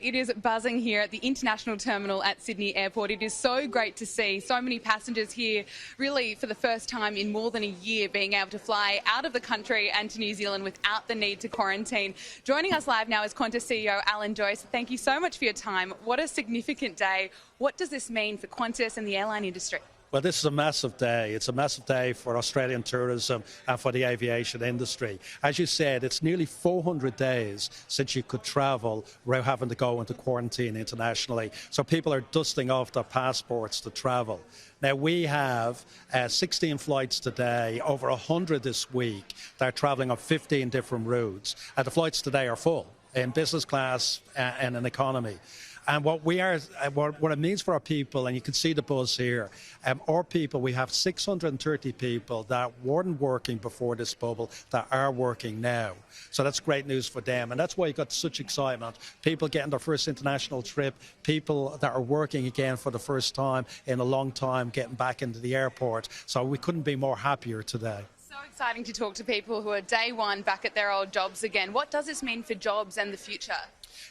It is buzzing here at the International Terminal at Sydney Airport. It is so great to see so many passengers here, really for the first time in more than a year, being able to fly out of the country and to New Zealand without the need to quarantine. Joining us live now is Qantas CEO Alan Joyce. Thank you so much for your time. What a significant day. What does this mean for Qantas and the airline industry? Well, this is a massive day. It's a massive day for Australian tourism and for the aviation industry. As you said, it's nearly 400 days since you could travel without having to go into quarantine internationally. So people are dusting off their passports to travel. Now, we have 16 flights today, over 100 this week. They're travelling on 15 different routes. And the flights today are full in business class and in economy. And what it means for our people, and you can see the buzz here, our people, we have 630 people that weren't working before this bubble that are working now. So that's great news for them. And that's why you got such excitement. People getting their first international trip, people that are working again for the first time in a long time, getting back into the airport. So we couldn't be more happier today. So exciting to talk to people who are day one back at their old jobs again. What does this mean for jobs and the future?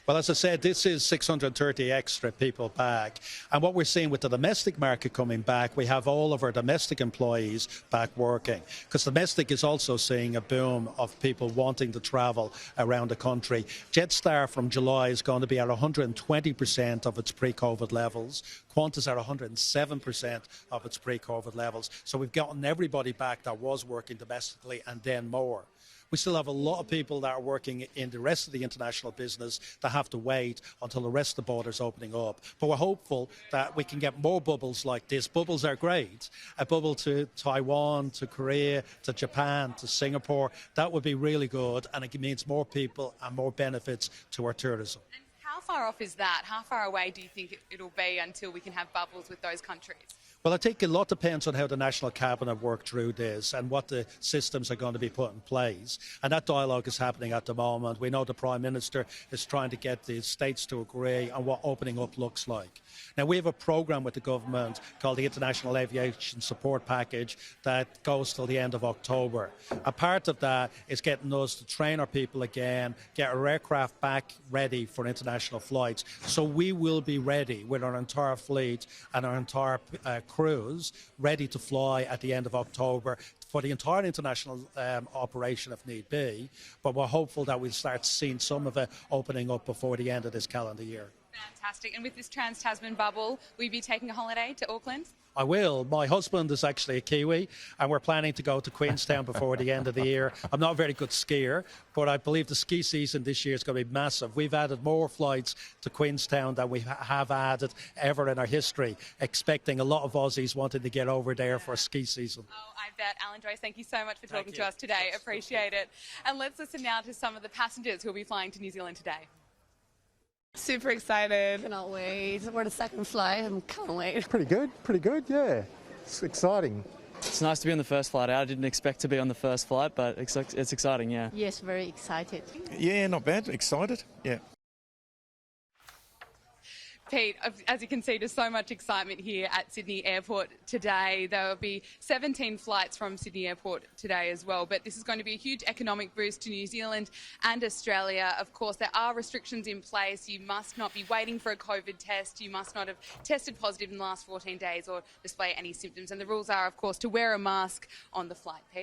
Well, as I said, this is 630 extra people back. And what we're seeing with the domestic market coming back, we have all of our domestic employees back working. Because domestic is also seeing a boom of people wanting to travel around the country. Jetstar from July is going to be at 120% of its pre-COVID levels. Qantas at 107% of its pre-COVID levels. So we've gotten everybody back that was working domestically and then more. We still have a lot of people that are working in the rest of the international business that have to wait until the rest of the borders opening up. But we're hopeful that we can get more bubbles like this. Bubbles are great. A bubble to Taiwan, to Korea, to Japan, to Singapore. That would be really good, and it means more people and more benefits to our tourism. And how far off is that? How far away do you think it'll be until we can have bubbles with those countries? Well, I think a lot depends on how the National Cabinet work through this and what the systems are going to be put in place. And that dialogue is happening at the moment. We know the Prime Minister is trying to get the states to agree on what opening up looks like. Now, we have a programme with the government called the International Aviation Support Package that goes till the end of October. A part of that is getting us to train our people again, get our aircraft back ready for international flights. So we will be ready with our entire fleet and our entire crews ready to fly at the end of October for the entire international operation if need be. But we're hopeful that we'll start seeing some of it opening up before the end of this calendar year. Fantastic. And with this trans-Tasman bubble, will you be taking a holiday to Auckland? I will. My husband is actually a Kiwi, and we're planning to go to Queenstown before the end of the year. I'm not a very good skier, but I believe the ski season this year is going to be massive. We've added more flights to Queenstown than we have added ever in our history, expecting a lot of Aussies wanting to get over there for a ski season. Oh, I bet. Alan Joyce, thank you so much for talking to us today. Appreciate it. And let's listen now to some of the passengers who will be flying to New Zealand today. Super excited. Cannot wait. We're the second flight and can't wait. Pretty good, yeah. It's exciting. It's nice to be on the first flight out. I didn't expect to be on the first flight, but it's exciting, yeah. Yes, very excited. Yeah, not bad. Excited, yeah. Pete, as you can see, there's so much excitement here at Sydney Airport today. There will be 17 flights from Sydney Airport today as well, but this is going to be a huge economic boost to New Zealand and Australia. Of course, there are restrictions in place. You must not be waiting for a COVID test. You must not have tested positive in the last 14 days or display any symptoms. And the rules are, of course, to wear a mask on the flight, Pete.